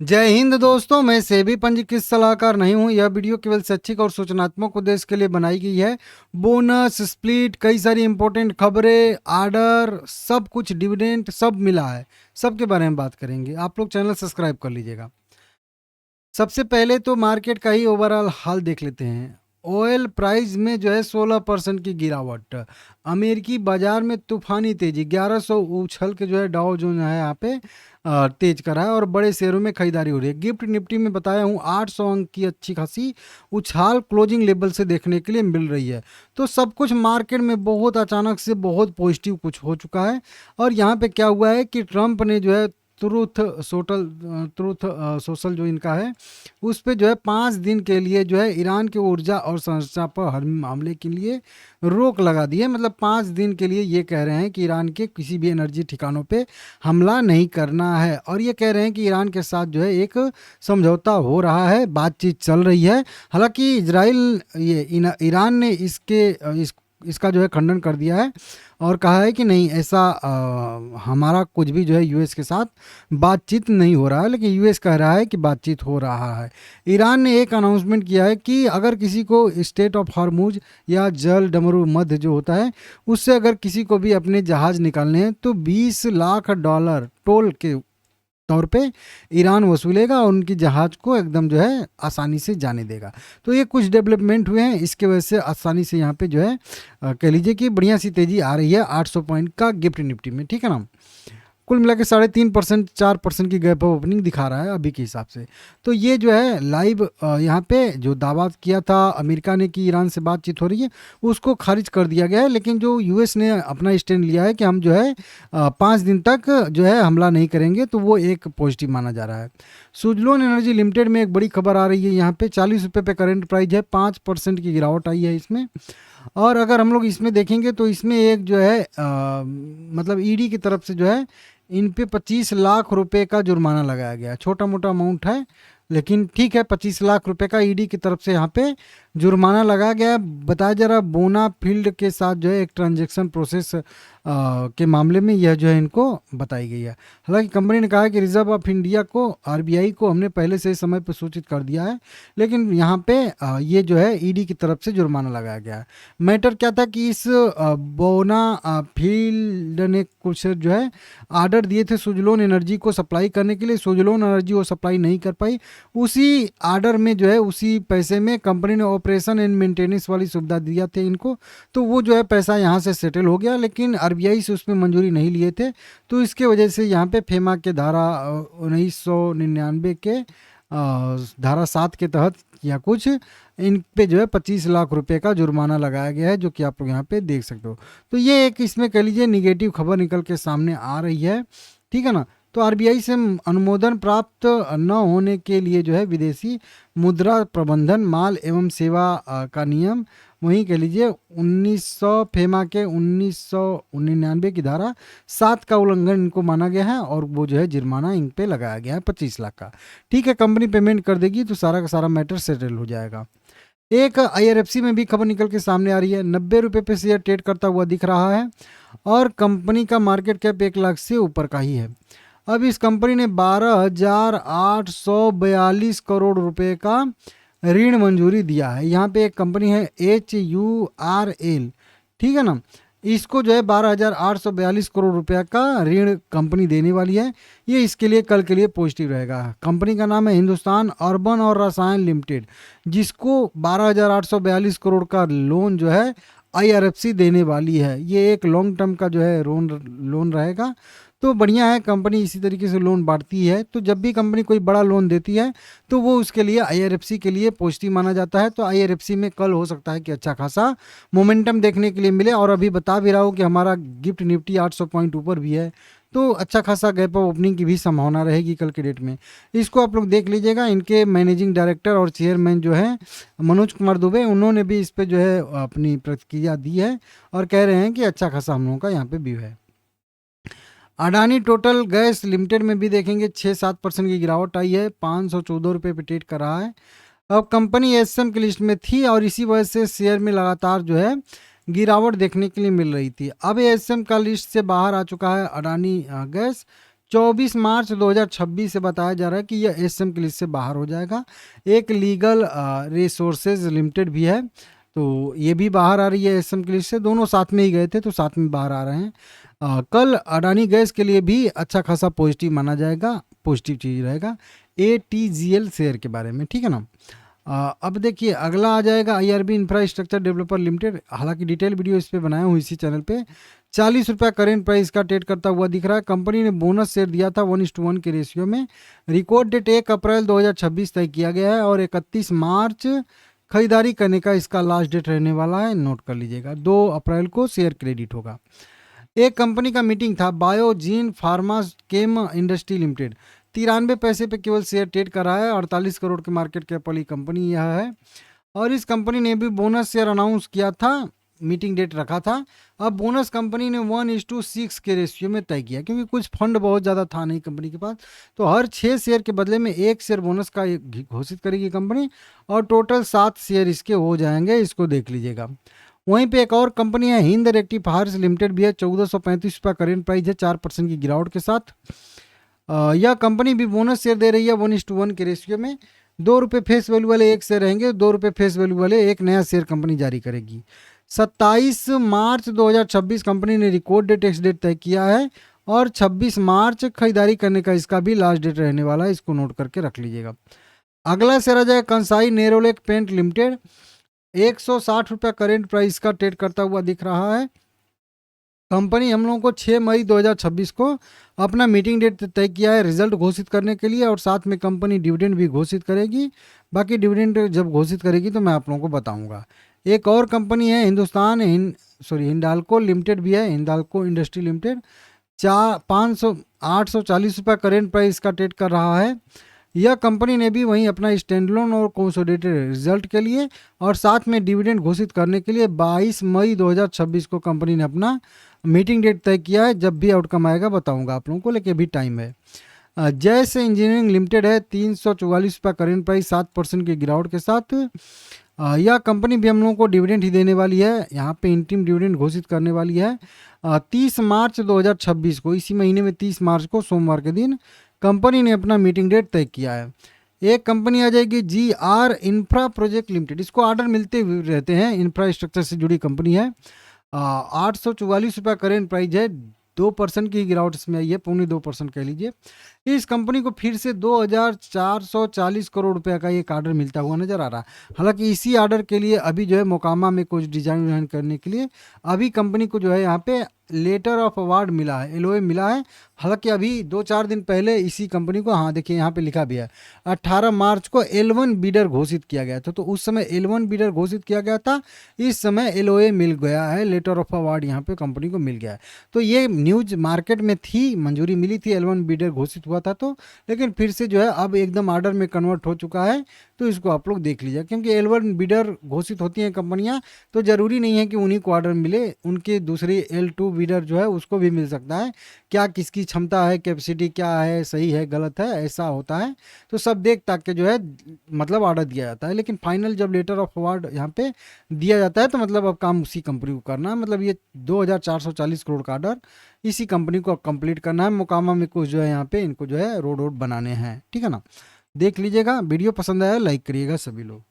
जय हिंद दोस्तों, मैं सेबी पंजीकृत सलाहकार नहीं हूं। यह वीडियो केवल शैक्षिक और सूचनात्मक उद्देश्य के लिए बनाई गई है। बोनस, स्प्लिट, कई सारी इंपॉर्टेंट खबरें, आर्डर, सब कुछ डिविडेंड सब मिला है। सबके बारे में बात करेंगे। आप लोग चैनल सब्सक्राइब कर लीजिएगा। सबसे पहले तो मार्केट का ही ओवरऑल हाल देख लेते हैं। ऑयल प्राइस में जो है 16% की गिरावट। अमेरिकी बाजार में तूफानी तेजी, 1100 उछल के जो है डाउ जो है यहाँ पे तेज करा है और बड़े शेयरों में खरीदारी हो रही है। गिफ्ट निफ्टी में बताया हूँ 800 अंक की अच्छी खासी उछाल क्लोजिंग लेवल से देखने के लिए मिल रही है। तो सब कुछ मार्केट में बहुत अचानक से बहुत पॉजिटिव कुछ हो चुका है। और यहाँ पे क्या हुआ है कि ट्रंप ने जो है ट्रूथ सोशल जो इनका है उस पे जो है 5 दिन के लिए जो है ईरान के ऊर्जा और संरचना पर हर मामले के लिए रोक लगा दी है। मतलब 5 दिन के लिए ये कह रहे हैं कि ईरान के किसी भी एनर्जी ठिकानों पे हमला नहीं करना है। और ये कह रहे हैं कि ईरान के साथ जो है एक समझौता हो रहा है, बातचीत चल रही है। हालांकि इजराइल ईरान ने इसका जो है खंडन कर दिया है और कहा है कि नहीं, ऐसा हमारा कुछ भी जो है यूएस के साथ बातचीत नहीं हो रहा है। लेकिन यूएस कह रहा है कि बातचीत हो रहा है। ईरान ने एक अनाउंसमेंट किया है कि अगर किसी को स्टेट ऑफ हॉर्मुज या जल डमरू मध्य जो होता है उससे अगर किसी को भी अपने जहाज़ निकालने हैं तो $20 लाख टोल के तौर पे ईरान वसूलेगा और उनकी जहाज़ को एकदम जो है आसानी से जाने देगा। तो ये कुछ डेवलपमेंट हुए हैं, इसके वजह से आसानी से यहाँ पे जो है कह लीजिए कि बढ़िया सी तेज़ी आ रही है 800 पॉइंट का गिफ्ट निफ्टी में। ठीक है ना। कुल मिला के 3.5% 4% की गैप ऑफ ओपनिंग दिखा रहा है अभी के हिसाब से। तो ये जो है लाइव यहाँ पे जो दावा किया था अमेरिका ने कि ईरान से बातचीत हो रही है उसको खारिज कर दिया गया है। लेकिन जो यूएस ने अपना स्टैंड लिया है कि हम जो है 5 दिन तक जो है हमला नहीं करेंगे, तो वो एक पॉजिटिव माना जा रहा है। सुजलोन एनर्जी लिमिटेड में एक बड़ी खबर आ रही है। यहाँ पे 40 रुपये पे करेंट प्राइस है, 5% की गिरावट आई है इसमें। और अगर हम लोग इसमें देखेंगे तो इसमें एक जो है मतलब ईडी की तरफ से जो है इन पे 25 लाख रुपए का जुर्माना लगाया गया। छोटा मोटा अमाउंट है लेकिन ठीक है, 25 लाख रुपए का ईडी की तरफ से यहाँ पे जुर्माना लगाया गया। बताया जा रहा बोना फील्ड के साथ जो है एक ट्रांजैक्शन प्रोसेस के मामले में यह जो है इनको बताई गई है। हालांकि कंपनी ने कहा है कि रिजर्व ऑफ इंडिया को, आरबीआई को हमने पहले से ही समय पर सूचित कर दिया है, लेकिन यहाँ पे ये जो है ईडी की तरफ से जुर्माना लगाया गया है। मैटर क्या था कि इस बोना फील्ड ने कुछ जो है आर्डर दिए थे सुजलोन एनर्जी को सप्लाई करने के लिए। सुजलोन एनर्जी वो सप्लाई नहीं कर पाई। उसी आर्डर में जो है उसी पैसे में कंपनी ने ऑपरेशन एंड मेंटेनेंस वाली सुविधा दिया थे इनको, तो वो जो है पैसा यहाँ से सेटल हो गया। लेकिन आरबीआई से उसमें मंजूरी नहीं लिए थे, तो इसके वजह से यहाँ पे फेमा के धारा 1999 के धारा 7 के तहत या कुछ इन पे जो है 25 लाख रुपए का जुर्माना लगाया गया है, जो कि आप लोग यहाँ पे देख सकते हो। तो ये एक इसमें कह लीजिए निगेटिव खबर निकल के सामने आ रही है। ठीक है ना। तो आरबीआई से अनुमोदन प्राप्त न होने के लिए जो है विदेशी मुद्रा प्रबंधन माल एवं सेवा का नियम, वहीं कह लीजिए 1900 फेमा के 1999 की धारा 7 का उल्लंघन इनको माना गया है और वो जो है जुर्माना इन पे लगाया गया है 25 लाख का। ठीक है, कंपनी पेमेंट कर देगी तो सारा का सारा मैटर सेटल हो जाएगा। एक आईआरएफसी में भी खबर निकल के सामने आ रही है। 90 रुपये पे शेयर ट्रेड करता हुआ दिख रहा है और कंपनी का मार्केट कैप 1 लाख से ऊपर का ही है। अब इस कंपनी ने 12,842 करोड़ रुपए का ऋण मंजूरी दिया है। यहाँ पे एक कंपनी है HURL, ठीक है ना। इसको जो है 12,842 करोड़ रुपया का ऋण कंपनी देने वाली है। ये इसके लिए कल के लिए पॉजिटिव रहेगा। कंपनी का नाम है हिंदुस्तान अर्बन और रसायन लिमिटेड, जिसको 12,842 करोड़ का लोन जो है आईआरएफसी देने वाली है। ये एक लॉन्ग टर्म का जो है लोन रहेगा। तो बढ़िया है, कंपनी इसी तरीके से लोन बांटती है। तो जब भी कंपनी कोई बड़ा लोन देती है तो वो उसके लिए आईआरएफसी के लिए पॉजिटिव माना जाता है। तो आईआरएफसी में कल हो सकता है कि अच्छा खासा मोमेंटम देखने के लिए मिले। और अभी बता भी रहा हूँ कि हमारा गिफ्ट निफ्टी 800 पॉइंट ऊपर भी है, तो अच्छा खासा गैप ऑफ ओपनिंग की भी संभावना रहेगी कल के डेट में। इसको आप लोग देख लीजिएगा। इनके मैनेजिंग डायरेक्टर और चेयरमैन जो है मनोज कुमार दुबे, उन्होंने भी इस पर जो है अपनी प्रतिक्रिया दी है और कह रहे हैं कि अच्छा खासा हम लोगों का यहाँ पे व्यू है। अडानी टोटल गैस लिमिटेड में भी देखेंगे 6-7% की गिरावट आई है, 514 रुपये पे ट्रेड कर रहा है। अब कंपनी एसएम की लिस्ट में थी और इसी वजह से शेयर में लगातार जो है गिरावट देखने के लिए मिल रही थी। अब एसएम का लिस्ट से बाहर आ चुका है अडानी गैस। 24 मार्च 2026 से बताया जा रहा है कि यह एसएम की लिस्ट से बाहर हो जाएगा। एक लीगल रिसोर्सेज लिमिटेड भी है, तो ये भी बाहर आ रही है एसएम की लिस्ट से। दोनों साथ में ही गए थे तो साथ में बाहर आ रहे हैं। कल अडानी गैस के लिए भी अच्छा खासा पॉजिटिव माना जाएगा, पॉजिटिव चीज़ रहेगा ATGL शेयर के बारे में, ठीक है ना। अब देखिए अगला आ जाएगा IRB इंफ्रास्ट्रक्चर डेवलपर लिमिटेड। हालांकि डिटेल वीडियो इस पे बनाया हूँ इसी चैनल पे। 40 रुपया करेंट प्राइस का ट्रेड करता हुआ दिख रहा है। कंपनी ने बोनस शेयर दिया था 1:1 के रेशियो में। रिकॉर्ड डेट 1 अप्रैल 2026 तय किया गया है और 31 मार्च खरीदारी करने का इसका लास्ट डेट रहने वाला है, नोट कर लीजिएगा। 2 अप्रैल को शेयर क्रेडिट होगा। एक कंपनी का मीटिंग था, बायोजीन फार्मा केम इंडस्ट्री लिमिटेड। 93 पैसे पे केवल शेयर ट्रेड कर रहा है। 48 करोड़ के मार्केट कैप वाली कंपनी यह है और इस कंपनी ने भी बोनस शेयर अनाउंस किया था, मीटिंग डेट रखा था। अब बोनस कंपनी ने 1:6 के रेशियो में तय किया, क्योंकि कुछ फंड बहुत ज़्यादा था नहीं कंपनी के पास, तो हर 6 शेयर के बदले में 1 शेयर बोनस का घोषित करेगी कंपनी और टोटल 7 शेयर इसके हो जाएंगे, इसको देख लीजिएगा। वहीं पे एक और कंपनी है हिंद रेक्टिफायर्स लिमिटेड भी है। 1435 रुपये करेंट प्राइस है 4% की गिरावट के साथ। यह कंपनी भी बोनस शेयर दे रही है 1:1 के रेशियो में। 2 रुपये फेस वैल्यू वाले 1 शेयर रहेंगे, 2 रुपये फेस वैल्यू वाले एक नया शेयर कंपनी जारी करेगी। 27 मार्च 2026 कंपनी ने रिकॉर्ड डेट एक्स डेट तय किया है और 26 मार्च खरीदारी करने का इसका भी लास्ट डेट रहने वाला है, इसको नोट करके रख लीजिएगा। अगला शेयर आ जाए कंसाई नेरोलेक पेंट लिमिटेड। 160 रुपये करेंट प्राइस का ट्रेड करता हुआ दिख रहा है। कंपनी हम लोगों को 6 मई 2026 को अपना मीटिंग डेट तय किया है रिजल्ट घोषित करने के लिए और साथ में कंपनी डिविडेंड भी घोषित करेगी। बाकी डिविडेंड जब घोषित करेगी तो मैं आप लोगों को बताऊंगा। एक और कंपनी है हिंडाल्को लिमिटेड भी है, हिंडाल्को इंडस्ट्री लिमिटेड। 840 रुपये करेंट प्राइस का ट्रेड कर रहा है। यह कंपनी ने भी वहीं अपना स्टैंडलोन और कंसोलिडेटेड रिजल्ट के लिए और साथ में डिविडेंड घोषित करने के लिए 22 मई 2026 को कंपनी ने अपना मीटिंग डेट तय किया है। जब भी आउटकम आएगा बताऊंगा आप लोगों को, लेकिन अभी टाइम है। जैस इंजीनियरिंग लिमिटेड है। 344 रुपये करेंट प्राइस 7% की गिरावट के साथ। यह कंपनी भी हम लोगों को डिविडेंड ही देने वाली है, यहाँ पे इंटीम डिविडेंड घोषित करने वाली है 30 मार्च 2026 को। इसी महीने में 30 मार्च को सोमवार के दिन कंपनी ने अपना मीटिंग डेट तय किया है। एक कंपनी आ जाएगी GR इंफ्रा प्रोजेक्ट लिमिटेड। इसको ऑर्डर मिलते हुए रहते हैं, इंफ्रास्ट्रक्चर से जुड़ी कंपनी है। 844 रुपये करेंट प्राइस है। 2% की गिरावट इसमें आई है, 2.25% कह लीजिए। इस कंपनी को फिर से 2440 करोड़ रुपए का एक ऑर्डर मिलता हुआ नजर आ रहा है। हालांकि इसी ऑर्डर के लिए अभी जो है मोकामा में कुछ डिजाइन करने के लिए अभी कंपनी को जो है यहाँ पे लेटर ऑफ अवार्ड मिला है, LOA मिला है। हालांकि अभी 2-4 दिन पहले इसी कंपनी को, हाँ देखिए यहाँ पे लिखा भी है, 18 मार्च को L1 बीडर घोषित किया गया था। तो उस समय L1 बीडर घोषित किया गया था, इस समय LOA मिल गया है, लेटर ऑफ अवार्ड यहाँ पे कंपनी को मिल गया है। तो ये न्यूज मार्केट में थी, मंजूरी मिली थी, L1 बीडर घोषित हुआ था तो, लेकिन फिर से जो है अब एकदम ऑर्डर में कन्वर्ट हो चुका है। तो इसको आप लोग देख लीजिए, क्योंकि L1 बीडर घोषित होती हैं कंपनियां तो ज़रूरी नहीं है कि उन्हीं को ऑर्डर मिले, उनके दूसरे L2 बीडर जो है उसको भी मिल सकता है। क्या किसकी क्षमता है, कैपेसिटी क्या है, सही है गलत है, ऐसा होता है। तो सब देख ताक के जो है मतलब ऑर्डर दिया जाता है। लेकिन फाइनल जब लेटर ऑफ अवार्ड यहाँ पे दिया जाता है तो मतलब अब काम उसी कंपनी को करना है। मतलब ये 2440 करोड़ का ऑर्डर इसी कंपनी को कंप्लीट करना है। मोकामा में कुछ जो है यहाँ पे इनको जो है रोड बनाने हैं, ठीक है ना। देख लीजिएगा, वीडियो पसंद आया लाइक करिएगा सभी लोग।